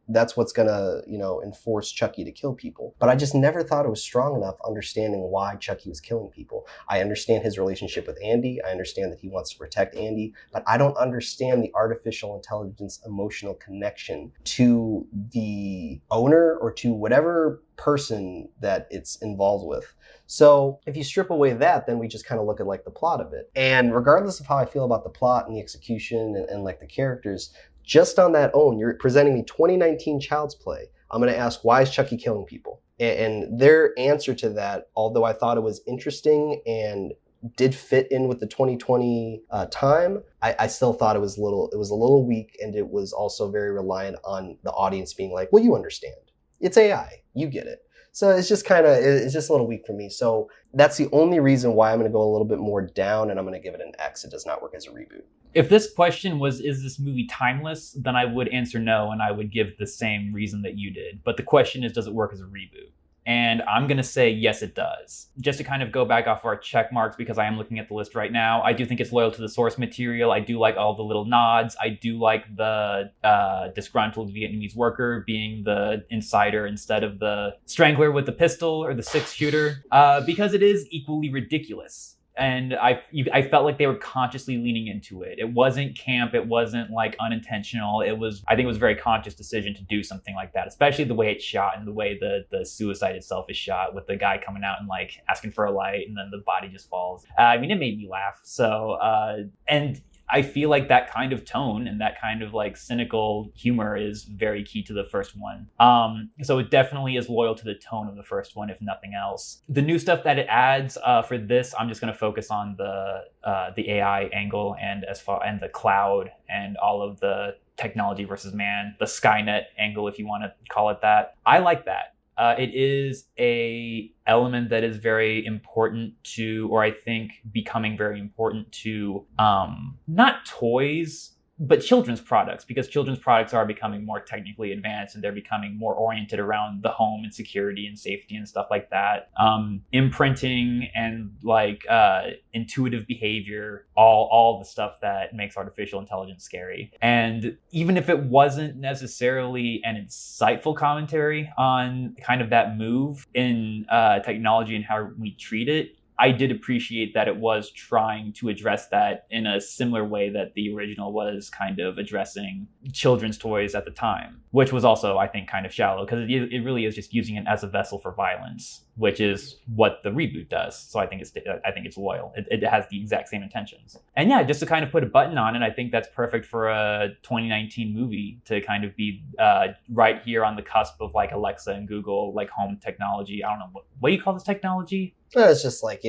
that's what's going to, enforce Chucky to kill people. But I just never thought it was strong enough understanding why Chucky was killing people. I understand his relationship with Andy. I understand that he wants to protect Andy, but I don't understand the artificial intelligence emotional connection to the owner or to whatever person that it's involved with. So if you strip away that, then we just kind of look at the plot of it. And regardless of how I feel about the plot and the execution and the characters, just on that own, you're presenting me 2019 Child's Play. I'm going to ask, why is Chucky killing people? And their answer to that, although I thought it was interesting and did fit in with the 2020 time, I still thought it was a little weak, and it was also very reliant on the audience being like, well, you understand. It's AI. You get it. So it's just a little weak for me. So that's the only reason why I'm going to go a little bit more down, and I'm going to give it an X. It does not work as a reboot. If this question was, is this movie timeless? Then I would answer no, and I would give the same reason that you did. But the question is, does it work as a reboot? And I'm going to say, yes, it does. Just to kind of go back off our check marks, because I am looking at the list right now, I do think it's loyal to the source material. I do like all the little nods. I do like the disgruntled Vietnamese worker being the insider instead of the strangler with the pistol or the six shooter, because it is equally ridiculous. And I felt like they were consciously leaning into it. It wasn't camp. It wasn't like unintentional. I think it was a very conscious decision to do something like that, especially the way it's shot and the way the suicide itself is shot, with the guy coming out and like asking for a light and then the body just falls. It made me laugh. So, and I feel like that kind of tone and that kind of like cynical humor is very key to the first one. So it definitely is loyal to the tone of the first one, if nothing else. The new stuff that it adds for this, I'm just going to focus on the AI angle and the cloud and all of the technology versus man, the Skynet angle, if you want to call it that. I like that. It is a element that is very important to, or I think becoming very important to, not toys, but children's products, because children's products are becoming more technically advanced and they're becoming more oriented around the home and security and safety and stuff like that. Imprinting and like intuitive behavior, all the stuff that makes artificial intelligence scary. And even if it wasn't necessarily an insightful commentary on kind of that move in technology and how we treat it, I did appreciate that it was trying to address that in a similar way that the original was kind of addressing children's toys at the time, which was also, I think, kind of shallow, because it really is just using it as a vessel for violence, which is what the reboot does. So I think it's loyal. It has the exact same intentions. And yeah, just to kind of put a button on it, I think that's perfect for a 2019 movie to kind of be right here on the cusp of like Alexa and Google, like home technology. I don't know, what do you call this technology? It's just like,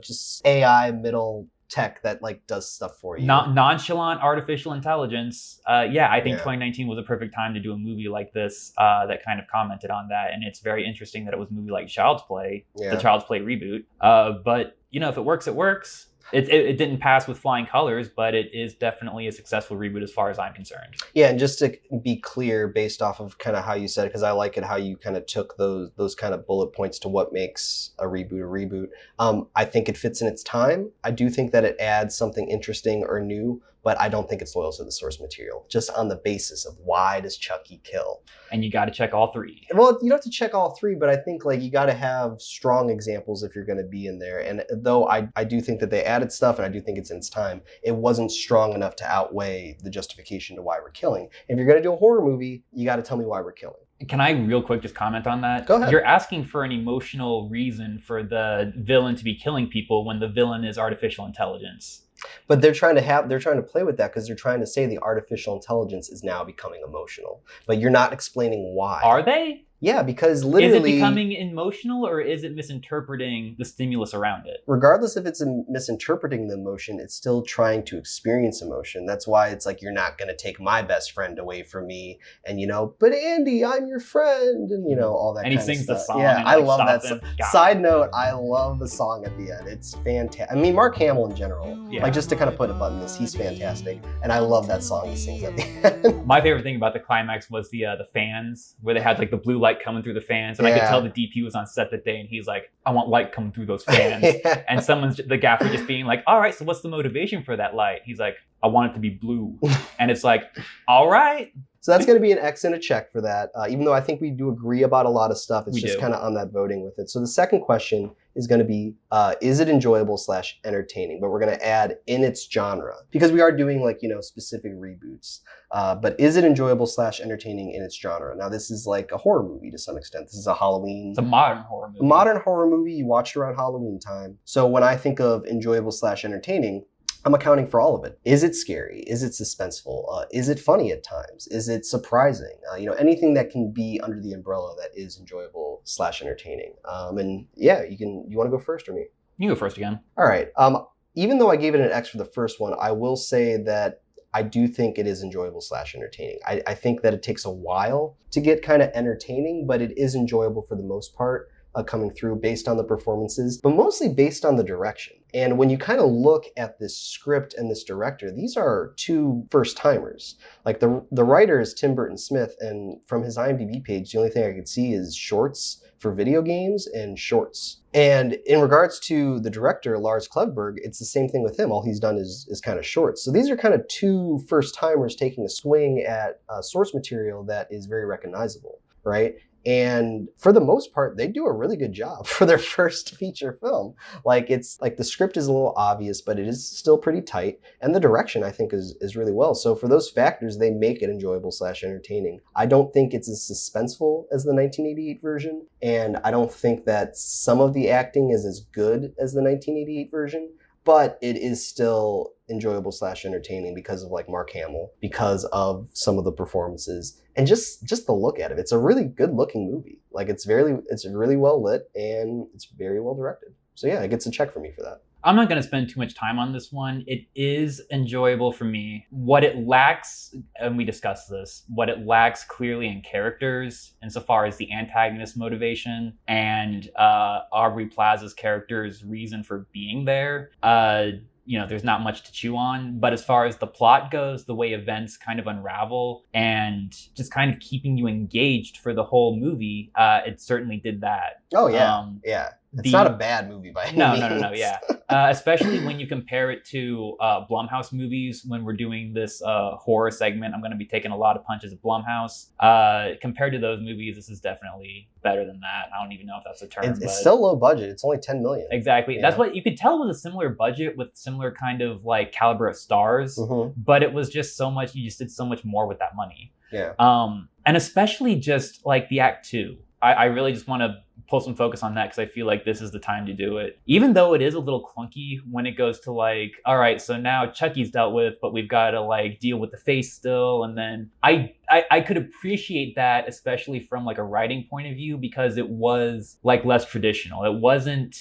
just AI middle tech that like does stuff for you. Nonchalant artificial intelligence. I think 2019 was a perfect time to do a movie like this that kind of commented on that. And it's very interesting that it was a movie like Child's Play, the Child's Play reboot. But if it works, it works. It didn't pass with flying colors, but it is definitely a successful reboot as far as I'm concerned. Yeah, and just to be clear, based off of kind of how you said it, because I like it how you kind of took those kind of bullet points to what makes a reboot. I think it fits in its time. I do think that it adds something interesting or new, but I don't think it's loyal to the source material, just on the basis of why does Chucky kill? And you got to check all three. Well, you don't have to check all three, but I think like you got to have strong examples if you're going to be in there. And though I do think that they added stuff, and I do think it's in its time, it wasn't strong enough to outweigh the justification to why we're killing. If you're going to do a horror movie, you got to tell me why we're killing. Can I real quick just comment on that? Go ahead. You're asking for an emotional reason for the villain to be killing people when the villain is artificial intelligence. But they're trying to play with that because they're trying to say the artificial intelligence is now becoming emotional. But you're not explaining why. Are they? Yeah, because literally... Is it becoming emotional, or is it misinterpreting the stimulus around it? Regardless if it's misinterpreting the emotion, it's still trying to experience emotion. That's why it's like, you're not going to take my best friend away from me. And, but Andy, I'm your friend. And, all that kind of stuff. And he sings the song. Yeah, I love that song. Side note, I love the song at the end. It's fantastic. I mean, Mark Hamill in general, like just to kind of put a button on this, he's fantastic. And I love that song he sings at the end. My favorite thing about the climax was the fans, where they had like the blue light coming through the fans, and I could tell the DP was on set that day, and he's like, I want light coming through those fans. And the gaffer just being like, all right, so what's the motivation for that light? He's like, I want it to be blue. And it's like, all right. So that's going to be an X and a check for that. Even though I think we do agree about a lot of stuff, it's just kind of on that voting with it. So the second question is going to be, is it enjoyable / entertaining? But we're going to add in its genre, because we are doing like, specific reboots. But is it enjoyable / entertaining in its genre? Now, this is like a horror movie to some extent. This is a Halloween. It's a modern horror movie. A modern horror movie you watched around Halloween time. So when I think of enjoyable / entertaining, I'm accounting for all of it. Is it scary? Is it suspenseful? Is it funny at times? Is it surprising? Anything that can be under the umbrella that is enjoyable / entertaining. And yeah, you want to go first or me? You go first again. All right. Even though I gave it an X for the first one, I will say that I do think it is enjoyable / entertaining. I think that it takes a while to get kind of entertaining, but it is enjoyable for the most part. Coming through based on the performances, but mostly based on the direction. And when you kind of look at this script and this director, these are two first-timers. Like the writer is Tim Burton Smith, and from his IMDb page, the only thing I could see is shorts for video games and shorts. And in regards to the director, Lars Klevberg, it's the same thing with him. All he's done is kind of shorts. So these are kind of two first-timers taking a swing at source material that is very recognizable, right? And for the most part, they do a really good job for their first feature film. Like, it's like the script is a little obvious, but it is still pretty tight. And the direction, I think, is really well. So for those factors, they make it enjoyable / entertaining. I don't think it's as suspenseful as the 1988 version. And I don't think that some of the acting is as good as the 1988 version. But it is still enjoyable / entertaining because of like Mark Hamill, because of some of the performances, and just the look at it. It's a really good looking movie. Like, it's really well lit and it's very well directed. So yeah, it gets a check for me for that. I'm not going to spend too much time on this one. It is enjoyable for me. What it lacks, and we discussed this, what it lacks clearly in characters, insofar as the antagonist motivation and Aubrey Plaza's character's reason for being there, there's not much to chew on. But as far as the plot goes, the way events kind of unravel and just kind of keeping you engaged for the whole movie, it certainly did that. Oh, yeah. Yeah. It's not a bad movie by any means. No, yeah. Especially when you compare it to Blumhouse movies. When we're doing this horror segment, I'm going to be taking a lot of punches at Blumhouse. Compared to those movies, this is definitely better than that. I don't even know if that's a term. It's still low budget. It's only $10 million. Exactly. Yeah. That's what you could tell with a similar budget with similar kind of like caliber of stars. Mm-hmm. But it was just so much. You just did so much more with that money. Yeah. And especially just like the Act 2. I really just want to pull some focus on that because I feel like this is the time to do it. Even though it is a little clunky when it goes to like, all right, so now Chucky's dealt with, but we've got to like deal with the face still. And then I could appreciate that, especially from like a writing point of view, because it was like less traditional. It wasn't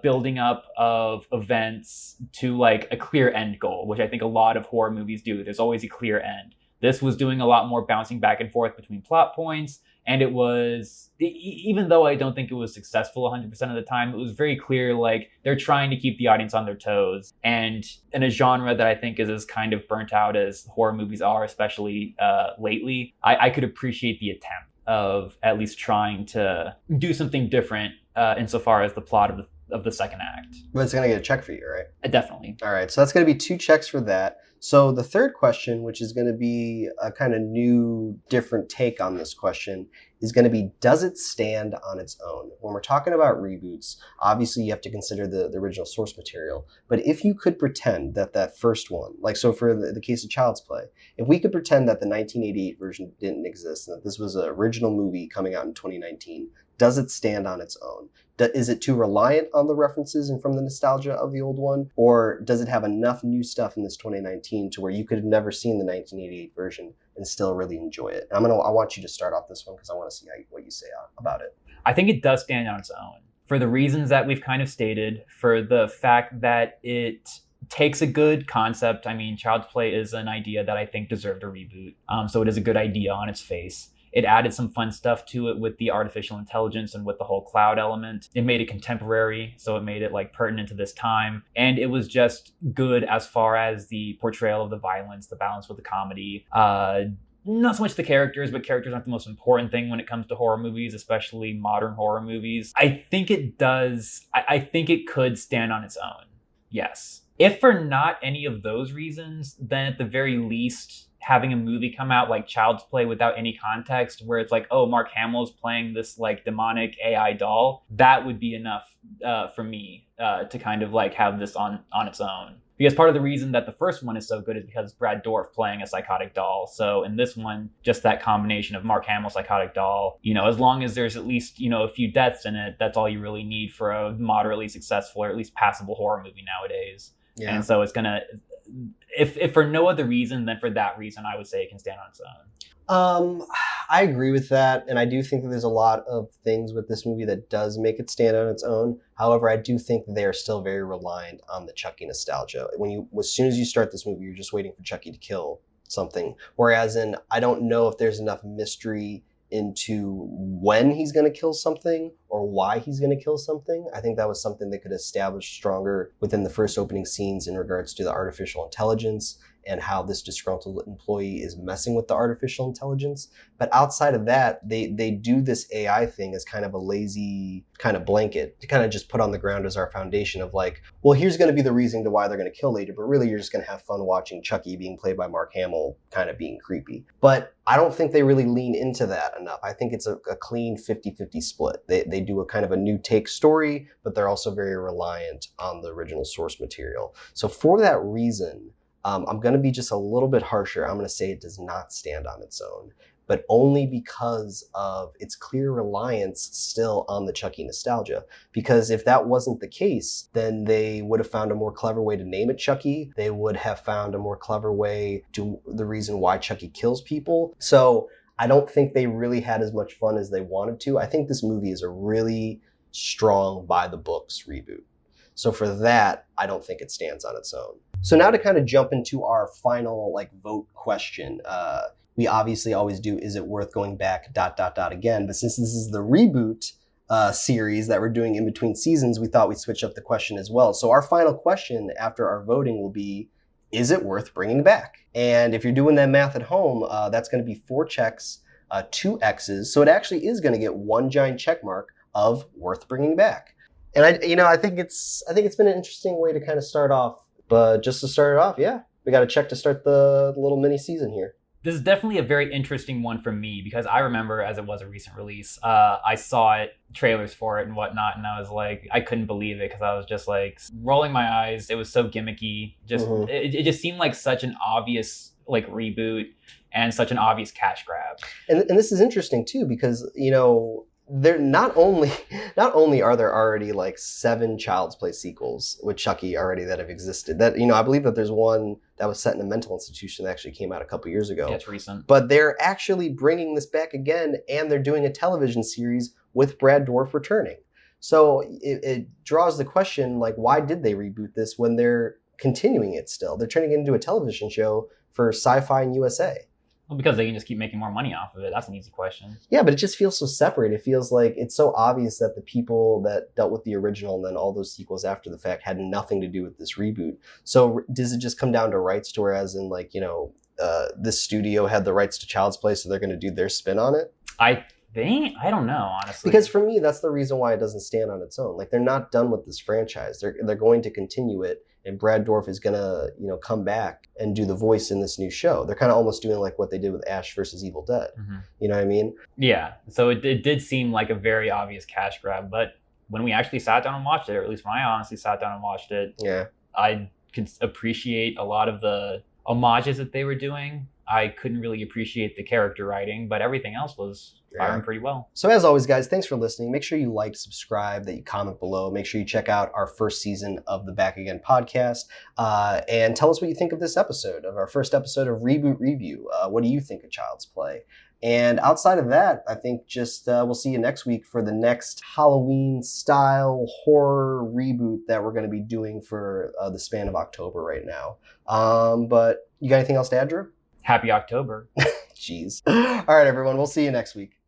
building up of events to like a clear end goal, which I think a lot of horror movies do. There's always a clear end. This was doing a lot more bouncing back and forth between plot points. And it was, even though I don't think it was successful 100% of the time, it was very clear, like, they're trying to keep the audience on their toes. And in a genre that I think is as kind of burnt out as horror movies are, especially lately, I could appreciate the attempt of at least trying to do something different insofar as the plot of the second act. But it's going to get a check for you, right? Definitely. All right, so that's going to be 2 checks for that. So the third question, which is going to be a kind of new, different take on this question, is going to be, does it stand on its own? When we're talking about reboots, obviously you have to consider the original source material. But if you could pretend that first one, like so for the case of Child's Play, if we could pretend that the 1988 version didn't exist and that this was an original movie coming out in 2019, does it stand on its own? Is it too reliant on the references and from the nostalgia of the old one? Or does it have enough new stuff in this 2019 to where you could have never seen the 1988 version and still really enjoy it? And I want you to start off this one because I want to see what you say about it. I think it does stand on its own for the reasons that we've kind of stated, for the fact that it takes a good concept. I mean, Child's Play is an idea that I think deserved a reboot. So it is a good idea on its face. It added some fun stuff to it with the artificial intelligence and with the whole cloud element. It made it contemporary, so it made it like pertinent to this time. And it was just good as far as the portrayal of the violence, the balance with the comedy. Not so much the characters, but characters aren't the most important thing when it comes to horror movies, especially modern horror movies. I think it does. I think it could stand on its own. Yes. If for not any of those reasons, then at the very least, having a movie come out like Child's Play without any context, where it's like, oh, Mark Hamill's playing this like demonic AI doll, that would be enough for me to kind of like have this on its own. Because part of the reason that the first one is so good is because it's Brad Dourif playing a psychotic doll. So in this one, just that combination of Mark Hamill, psychotic doll, as long as there's at least, a few deaths in it, that's all you really need for a moderately successful or at least passable horror movie nowadays. Yeah. And so it's going to, if for no other reason than for that reason, I would say it can stand on its own. I agree with that. And I do think that there's a lot of things with this movie that does make it stand on its own. However, I do think that they are still very reliant on the Chucky nostalgia. As soon as you start this movie, you're just waiting for Chucky to kill something. Whereas I don't know if there's enough mystery into when he's going to kill something or why he's going to kill something. I think that was something that could establish stronger within the first opening scenes in regards to the artificial intelligence and how this disgruntled employee is messing with the artificial intelligence. But outside of that, they do this AI thing as kind of a lazy kind of blanket to kind of just put on the ground as our foundation of like, well, here's going to be the reason to why they're going to kill later, but really you're just going to have fun watching Chucky being played by Mark Hamill kind of being creepy. But I don't think they really lean into that enough. I think it's a clean 50-50 split. They do a kind of a new take story, but they're also very reliant on the original source material. So for that reason, I'm going to be just a little bit harsher. I'm going to say it does not stand on its own, but only because of its clear reliance still on the Chucky nostalgia. Because if that wasn't the case, then they would have found a more clever way to name it Chucky. They would have found a more clever way to the reason why Chucky kills people. So I don't think they really had as much fun as they wanted to. I think this movie is a really strong by the books reboot. So for that, I don't think it stands on its own. So now to kind of jump into our final vote question. We obviously always do, is it worth going back ... again? But since this is the reboot series that we're doing in between seasons, we thought we'd switch up the question as well. So our final question after our voting will be, is it worth bringing back? And if you're doing that math at home, that's going to be 4 checks, 2 X's. So it actually is going to get 1 giant check mark of worth bringing back. And I think it's been an interesting way to kind of start off. But just to start it off, yeah, we got a check to start the little mini season here. This is definitely a very interesting one for me because I remember as it was a recent release, I saw it, trailers for it and whatnot, and I was like, I couldn't believe it because I was just like rolling my eyes. It was so gimmicky. It just seemed like such an obvious reboot and such an obvious cash grab. And this is interesting too because they're not only are there already 7 Child's Play sequels with Chucky already that have existed. That I believe that there's one that was set in a mental institution that actually came out a couple years ago. Yeah, it's recent. But they're actually bringing this back again, and they're doing a television series with Brad Dourif returning. So it draws the question, why did they reboot this when they're continuing it still? They're turning it into a television show for Sci-Fi and USA. Well, because they can just keep making more money off of it. That's an easy question. Yeah, but it just feels so separate. It feels like it's so obvious that the people that dealt with the original and then all those sequels after the fact had nothing to do with this reboot. So does it just come down to rights to whereas in this studio had the rights to Child's Play, so they're going to do their spin on it? I don't know, honestly. Because for me, that's the reason why it doesn't stand on its own. They're not done with this franchise. They're going to continue it. And Brad Dourif is gonna, come back and do the voice in this new show. They're kind of almost doing what they did with Ash versus Evil Dead. Mm-hmm. You know what I mean? Yeah. So it did seem like a very obvious cash grab. But when we actually sat down and watched it, or at least when I honestly sat down and watched it, yeah, I could appreciate a lot of the homages that they were doing. I couldn't really appreciate the character writing, but everything else was firing pretty well. So as always, guys, thanks for listening. Make sure you like, subscribe, that you comment below. Make sure you check out our first season of the Back Again podcast. And tell us what you think of this episode, of our first episode of Reboot Review. What do you think of Child's Play? And outside of that, I think just we'll see you next week for the next Halloween-style horror reboot that we're going to be doing for the span of October right now. But you got anything else to add, Drew? Happy October. Jeez. All right, everyone. We'll see you next week.